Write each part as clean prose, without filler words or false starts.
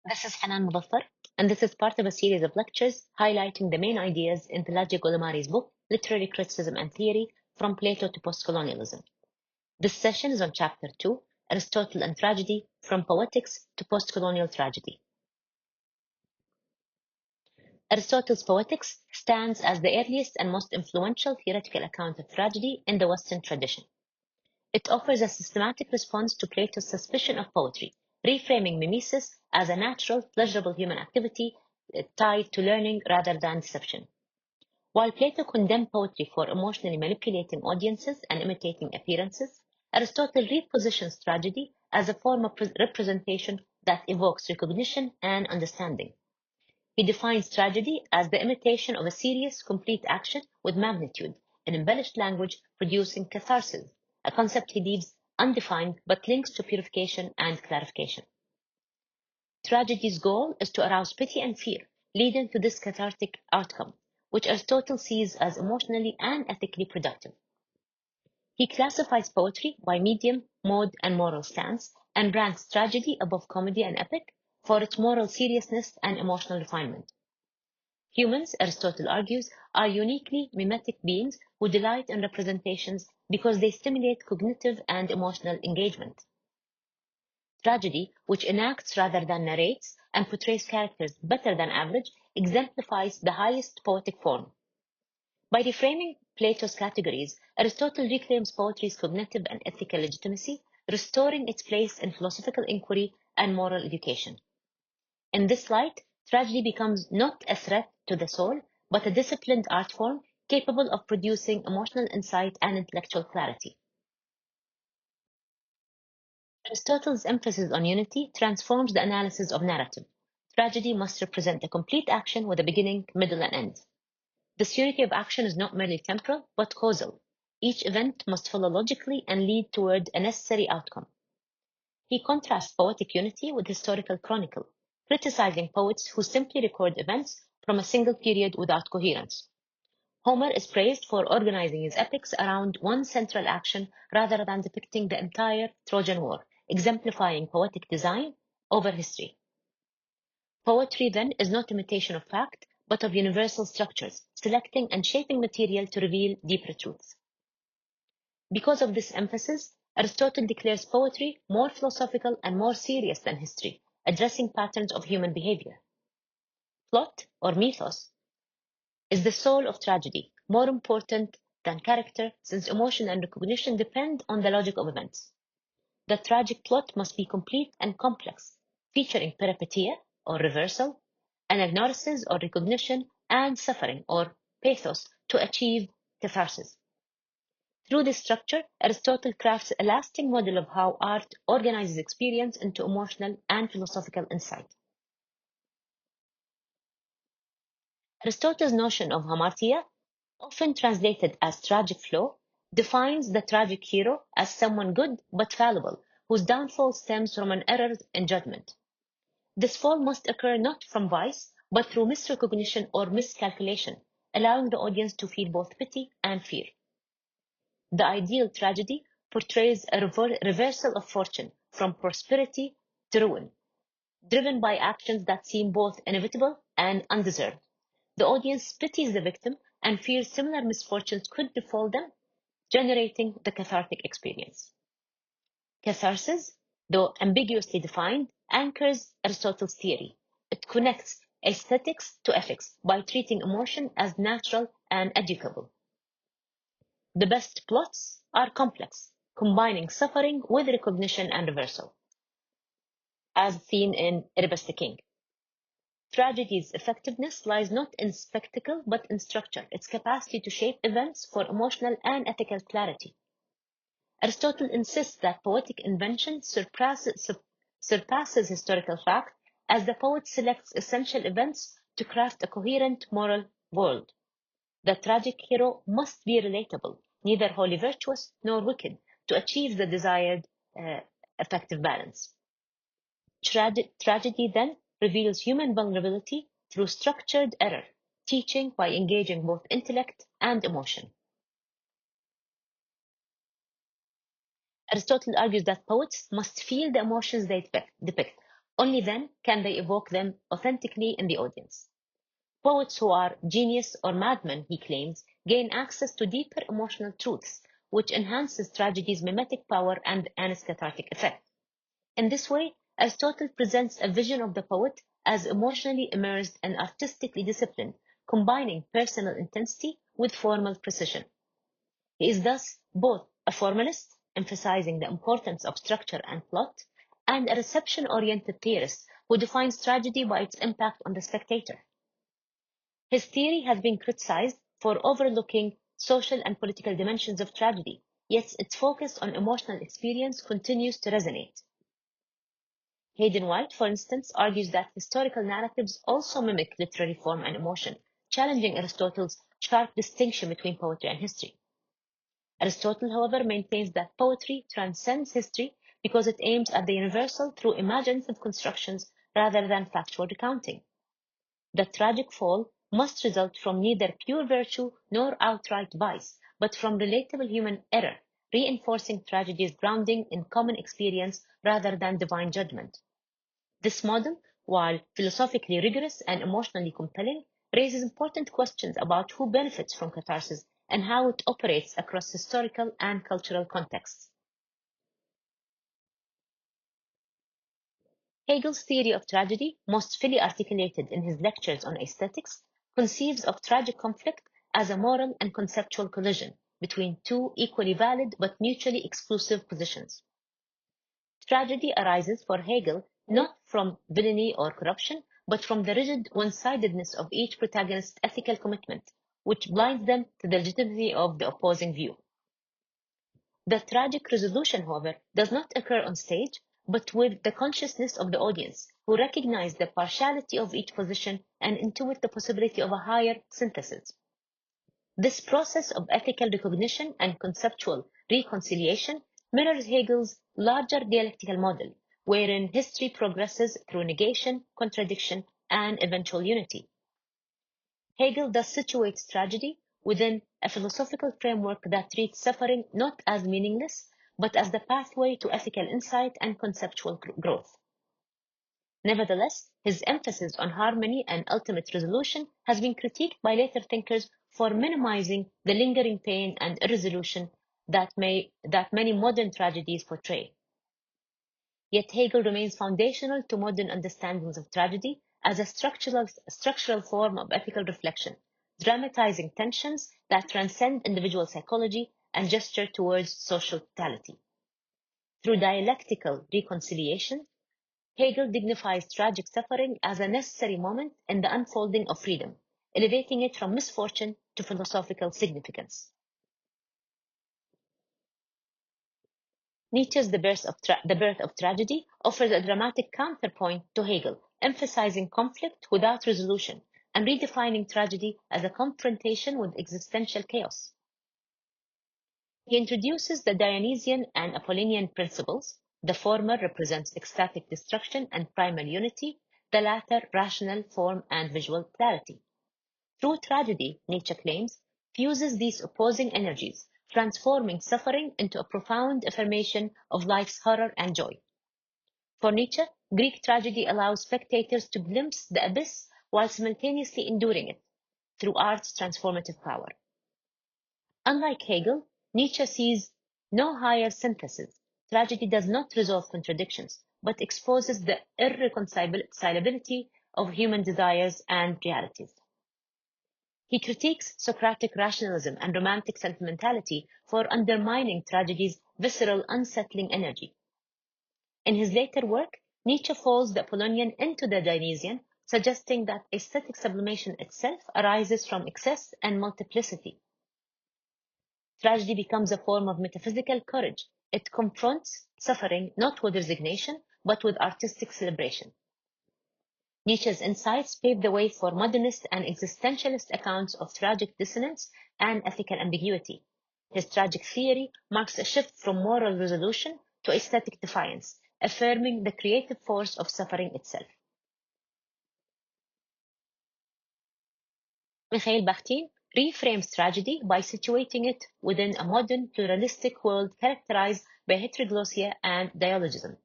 This is Hanan Mudaffar, and this is part of a series of lectures highlighting the main ideas in Belagia Goulimari's book, Literary Criticism and Theory, From Plato to Postcolonialism. This session is on Chapter 2, Aristotle and Tragedy, From Poetics to Postcolonial Tragedy. Aristotle's Poetics stands as the earliest and most influential theoretical account of tragedy in the Western tradition. It offers a systematic response to Plato's suspicion of poetry, reframing mimesis as a natural, pleasurable human activity tied to learning rather than deception. While Plato condemned poetry for emotionally manipulating audiences and imitating appearances, Aristotle repositions tragedy as a form of representation that evokes recognition and understanding. He defines tragedy as the imitation of a serious, complete action with magnitude, in embellished language producing catharsis, a concept he leaves undefined but links to purification and clarification. Tragedy's goal is to arouse pity and fear, leading to this cathartic outcome, which Aristotle sees as emotionally and ethically productive. He classifies poetry by medium, mode, and moral stance, and ranks tragedy above comedy and epic for its moral seriousness and emotional refinement. Humans, Aristotle argues, are uniquely mimetic beings who delight in representations because they stimulate cognitive and emotional engagement. Tragedy, which enacts rather than narrates and portrays characters better than average, exemplifies the highest poetic form. By reframing Plato's categories, Aristotle reclaims poetry's cognitive and ethical legitimacy, restoring its place in philosophical inquiry and moral education. In this light, tragedy becomes not a threat to the soul, but a disciplined art form capable of producing emotional insight and intellectual clarity. Aristotle's emphasis on unity transforms the analysis of narrative. Tragedy must represent a complete action with a beginning, middle, and end. This unity of action is not merely temporal, but causal. Each event must follow logically and lead toward a necessary outcome. He contrasts poetic unity with historical chronicle, criticizing poets who simply record events from a single period without coherence. Homer is praised for organizing his epics around one central action rather than depicting the entire Trojan War, exemplifying poetic design over history. Poetry, then, is not imitation of fact, but of universal structures, selecting and shaping material to reveal deeper truths. Because of this emphasis, Aristotle declares poetry more philosophical and more serious than history, addressing patterns of human behavior. Plot, or mythos, is the soul of tragedy, more important than character, since emotion and recognition depend on the logic of events. The tragic plot must be complete and complex, featuring peripeteia, or reversal, anagnosis, or recognition, and suffering, or pathos, to achieve catharsis. Through this structure, Aristotle crafts a lasting model of how art organizes experience into emotional and philosophical insight. Aristotle's notion of hamartia, often translated as tragic flow, defines the tragic hero as someone good but fallible, whose downfall stems from an error in judgment. This fall must occur not from vice, but through misrecognition or miscalculation, allowing the audience to feel both pity and fear. The ideal tragedy portrays a reversal of fortune from prosperity to ruin, driven by actions that seem both inevitable and undeserved. The audience pities the victim and fears similar misfortunes could befall them, generating the cathartic experience. Catharsis, though ambiguously defined, anchors Aristotle's theory. It connects aesthetics to ethics by treating emotion as natural and educable. The best plots are complex, combining suffering with recognition and reversal, as seen in Oedipus the King. Tragedy's effectiveness lies not in spectacle but in structure, its capacity to shape events for emotional and ethical clarity. Aristotle insists that poetic invention surpasses historical fact as the poet selects essential events to craft a coherent moral world. The tragic hero must be relatable, neither wholly virtuous nor wicked, to achieve the desired effective balance. Tragedy then reveals human vulnerability through structured error, teaching by engaging both intellect and emotion. Aristotle argues that poets must feel the emotions they depict, Only then can they evoke them authentically in the audience. Poets who are genius or madmen, he claims, gain access to deeper emotional truths, which enhances tragedy's mimetic power and its cathartic effect. In this way, Aristotle presents a vision of the poet as emotionally immersed and artistically disciplined, combining personal intensity with formal precision. He is thus both a formalist, emphasizing the importance of structure and plot, and a reception-oriented theorist who defines tragedy by its impact on the spectator. His theory has been criticized for overlooking social and political dimensions of tragedy, yet its focus on emotional experience continues to resonate. Hayden White, for instance, argues that historical narratives also mimic literary form and emotion, challenging Aristotle's sharp distinction between poetry and history. Aristotle, however, maintains that poetry transcends history because it aims at the universal through imaginative constructions rather than factual recounting. The tragic fall must result from neither pure virtue nor outright vice, but from relatable human error, reinforcing tragedy's grounding in common experience rather than divine judgment. This model, while philosophically rigorous and emotionally compelling, raises important questions about who benefits from catharsis and how it operates across historical and cultural contexts. Hegel's theory of tragedy, most fully articulated in his lectures on aesthetics, conceives of tragic conflict as a moral and conceptual collision between two equally valid but mutually exclusive positions. Tragedy arises for Hegel not from villainy or corruption, but from the rigid one-sidedness of each protagonist's ethical commitment, which blinds them to the legitimacy of the opposing view. The tragic resolution, however, does not occur on stage, but with the consciousness of the audience, who recognize the partiality of each position and intuit the possibility of a higher synthesis. This process of ethical recognition and conceptual reconciliation mirrors Hegel's larger dialectical model, wherein history progresses through negation, contradiction, and eventual unity. Hegel thus situates tragedy within a philosophical framework that treats suffering not as meaningless, but as the pathway to ethical insight and conceptual growth. Nevertheless, his emphasis on harmony and ultimate resolution has been critiqued by later thinkers for minimizing the lingering pain and irresolution that many modern tragedies portray. Yet Hegel remains foundational to modern understandings of tragedy as a structural form of ethical reflection, dramatizing tensions that transcend individual psychology and gesture towards social totality. Through dialectical reconciliation, Hegel dignifies tragic suffering as a necessary moment in the unfolding of freedom, elevating it from misfortune to philosophical significance. Nietzsche's The Birth of Tragedy offers a dramatic counterpoint to Hegel, emphasizing conflict without resolution and redefining tragedy as a confrontation with existential chaos. He introduces the Dionysian and Apollonian principles. The former represents ecstatic destruction and primal unity, the latter rational form and visual clarity. True tragedy, Nietzsche claims, fuses these opposing energies, transforming suffering into a profound affirmation of life's horror and joy. For Nietzsche, Greek tragedy allows spectators to glimpse the abyss while simultaneously enduring it, through art's transformative power. Unlike Hegel, Nietzsche sees no higher synthesis. Tragedy does not resolve contradictions, but exposes the irreconcilability of human desires and realities. He critiques Socratic rationalism and romantic sentimentality for undermining tragedy's visceral, unsettling energy. In his later work, Nietzsche folds the Apollonian into the Dionysian, suggesting that aesthetic sublimation itself arises from excess and multiplicity. Tragedy becomes a form of metaphysical courage. It confronts suffering not with resignation, but with artistic celebration. Nietzsche's insights paved the way for modernist and existentialist accounts of tragic dissonance and ethical ambiguity. His tragic theory marks a shift from moral resolution to aesthetic defiance, affirming the creative force of suffering itself. Mikhail Bakhtin reframes tragedy by situating it within a modern pluralistic world characterized by heteroglossia and dialogism.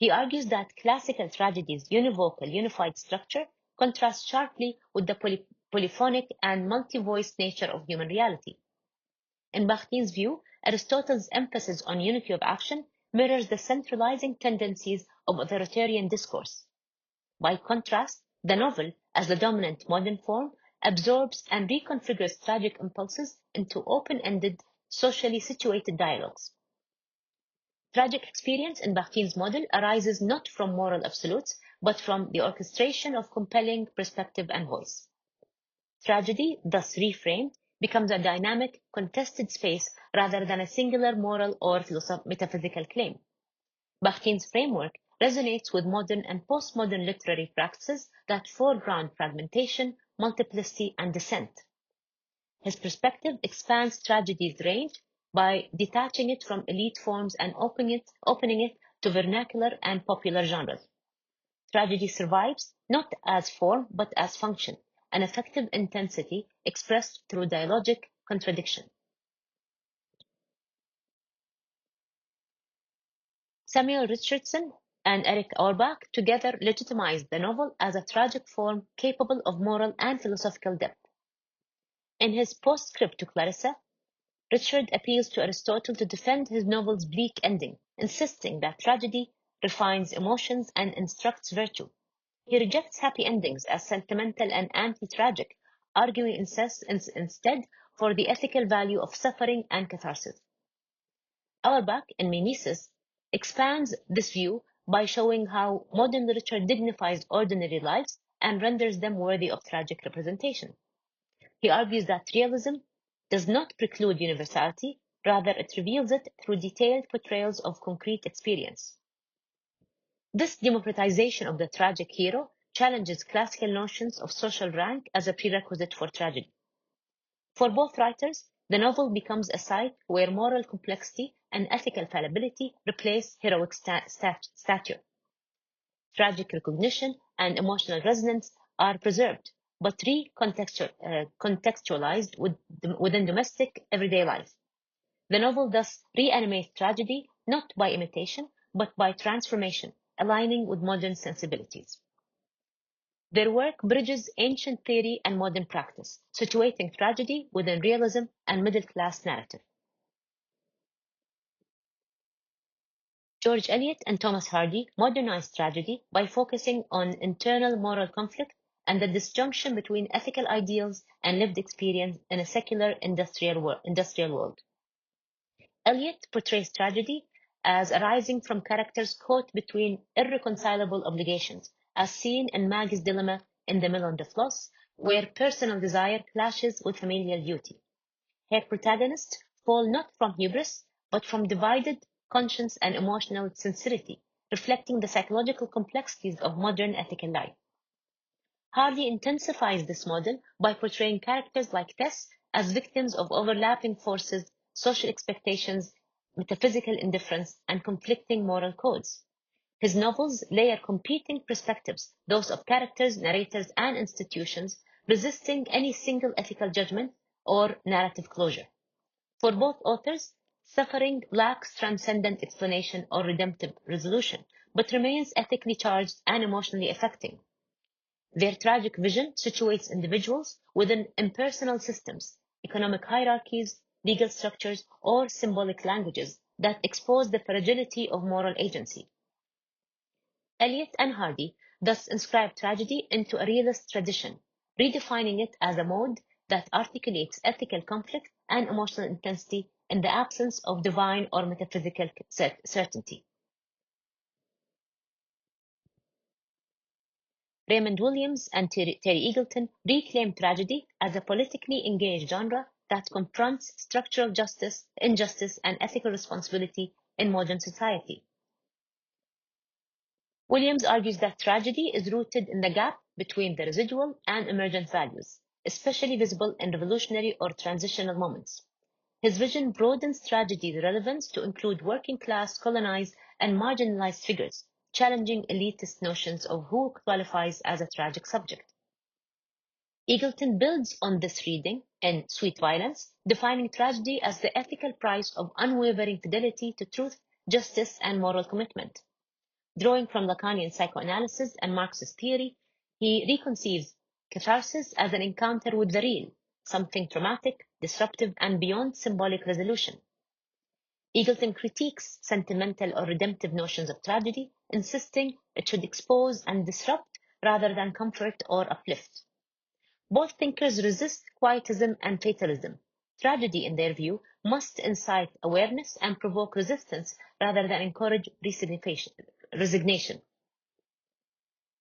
He argues that classical tragedy's univocal, unified structure contrasts sharply with the polyphonic and multi-voiced nature of human reality. In Bakhtin's view, Aristotle's emphasis on unity of action mirrors the centralizing tendencies of authoritarian discourse. By contrast, the novel, as the dominant modern form, absorbs and reconfigures tragic impulses into open-ended, socially situated dialogues. Tragic experience in Bakhtin's model arises not from moral absolutes, but from the orchestration of compelling perspective and voice. Tragedy, thus reframed, becomes a dynamic, contested space rather than a singular moral or metaphysical claim. Bakhtin's framework resonates with modern and postmodern literary practices that foreground fragmentation, multiplicity, and dissent. His perspective expands tragedy's range by detaching it from elite forms and opening it to vernacular and popular genres. Tragedy survives not as form but as function, an effective intensity expressed through dialogic contradiction. Samuel Richardson and Eric Auerbach together legitimized the novel as a tragic form capable of moral and philosophical depth. In his postscript to Clarissa, Richard appeals to Aristotle to defend his novel's bleak ending, insisting that tragedy refines emotions and instructs virtue. He rejects happy endings as sentimental and anti-tragic, arguing instead for the ethical value of suffering and catharsis. Auerbach, in Mimesis, expands this view by showing how modern literature dignifies ordinary lives and renders them worthy of tragic representation. He argues that realism does not preclude universality, rather it reveals it through detailed portrayals of concrete experience. This democratization of the tragic hero challenges classical notions of social rank as a prerequisite for tragedy. For both writers, the novel becomes a site where moral complexity and ethical fallibility replace heroic stature. Tragic recognition and emotional resonance are preserved, but recontextualized within domestic everyday life. The novel thus reanimates tragedy not by imitation, but by transformation, aligning with modern sensibilities. Their work bridges ancient theory and modern practice, situating tragedy within realism and middle-class narrative. George Eliot and Thomas Hardy modernized tragedy by focusing on internal moral conflict and the disjunction between ethical ideals and lived experience in a secular industrial world. Eliot portrays tragedy as arising from characters caught between irreconcilable obligations, as seen in Maggie's dilemma in The Mill on the Floss, where personal desire clashes with familial duty. Her protagonists fall not from hubris, but from divided conscience and emotional sincerity, reflecting the psychological complexities of modern ethical life. Hardy intensifies this model by portraying characters like Tess as victims of overlapping forces, social expectations, metaphysical indifference, and conflicting moral codes. His novels layer competing perspectives, those of characters, narrators, and institutions, resisting any single ethical judgment or narrative closure. For both authors, suffering lacks transcendent explanation or redemptive resolution, but remains ethically charged and emotionally affecting. Their tragic vision situates individuals within impersonal systems, economic hierarchies, legal structures, or symbolic languages that expose the fragility of moral agency. Eliot and Hardy thus inscribe tragedy into a realist tradition, redefining it as a mode that articulates ethical conflict and emotional intensity in the absence of divine or metaphysical certainty. Raymond Williams and Terry Eagleton reclaim tragedy as a politically engaged genre that confronts structural injustice, and ethical responsibility in modern society. Williams argues that tragedy is rooted in the gap between the residual and emergent values, especially visible in revolutionary or transitional moments. His vision broadens tragedy's relevance to include working class, colonized, and marginalized figures, challenging elitist notions of who qualifies as a tragic subject. Eagleton builds on this reading in Sweet Violence, defining tragedy as the ethical price of unwavering fidelity to truth, justice, and moral commitment. Drawing from Lacanian psychoanalysis and Marxist theory, he reconceives catharsis as an encounter with the real, something traumatic, disruptive, and beyond symbolic resolution. Eagleton critiques sentimental or redemptive notions of tragedy, insisting it should expose and disrupt rather than comfort or uplift. Both thinkers resist quietism and fatalism. Tragedy, in their view, must incite awareness and provoke resistance rather than encourage resignation.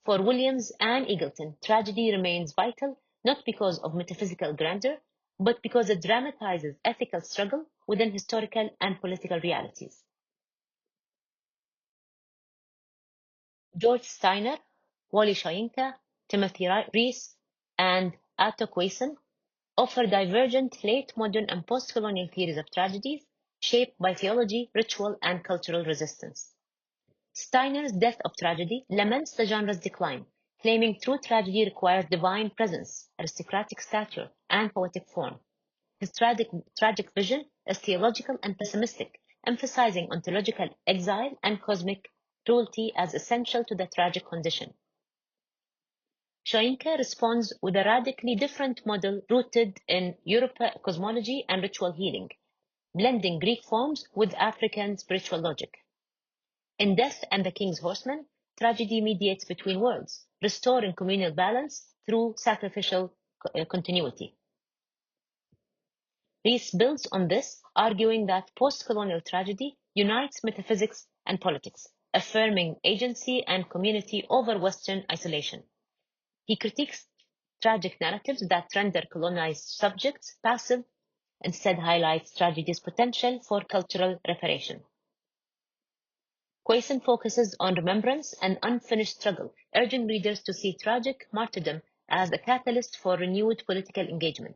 For Williams and Eagleton, tragedy remains vital not because of metaphysical grandeur, but because it dramatizes ethical struggle within historical and political realities. George Steiner, Wally Soyinka, Timothy Rees, and Otto Quayson offer divergent late modern and post-colonial theories of tragedies shaped by theology, ritual, and cultural resistance. Steiner's Death of Tragedy laments the genre's decline, claiming true tragedy requires divine presence, aristocratic stature, and poetic form. His tragic vision is theological and pessimistic, emphasizing ontological exile and cosmic cruelty as essential to the tragic condition. Soyinka responds with a radically different model rooted in European cosmology and ritual healing, blending Greek forms with African spiritual logic. In Death and the King's Horseman, tragedy mediates between worlds, restoring communal balance through sacrificial continuity. Rees builds on this, arguing that post-colonial tragedy unites metaphysics and politics, affirming agency and community over Western isolation. He critiques tragic narratives that render colonized subjects passive, instead highlights tragedy's potential for cultural reparation. Quayson focuses on remembrance and unfinished struggle, urging readers to see tragic martyrdom as a catalyst for renewed political engagement.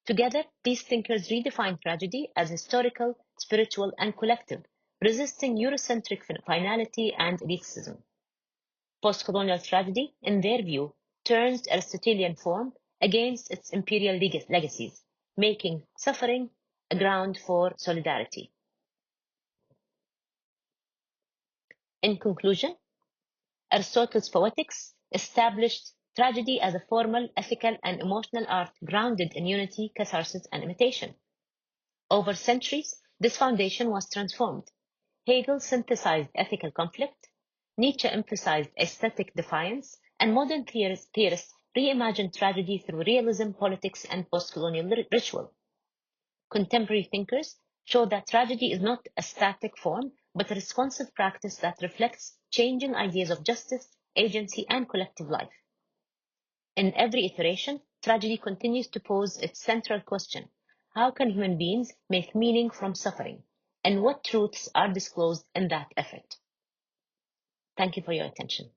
Together, these thinkers redefine tragedy as historical, spiritual, and collective, resisting Eurocentric finality and elitism. Postcolonial tragedy, in their view, turns Aristotelian form against its imperial legacies, making suffering a ground for solidarity. In conclusion, Aristotle's Poetics established tragedy as a formal, ethical, and emotional art grounded in unity, catharsis, and imitation. Over centuries, this foundation was transformed. Hegel synthesized ethical conflict, Nietzsche emphasized aesthetic defiance, and modern theorists reimagined tragedy through realism, politics, and postcolonial ritual. Contemporary thinkers show that tragedy is not a static form, but a responsive practice that reflects changing ideas of justice, agency, and collective life. In every iteration, tragedy continues to pose its central question: how can human beings make meaning from suffering? And what truths are disclosed in that effort? Thank you for your attention.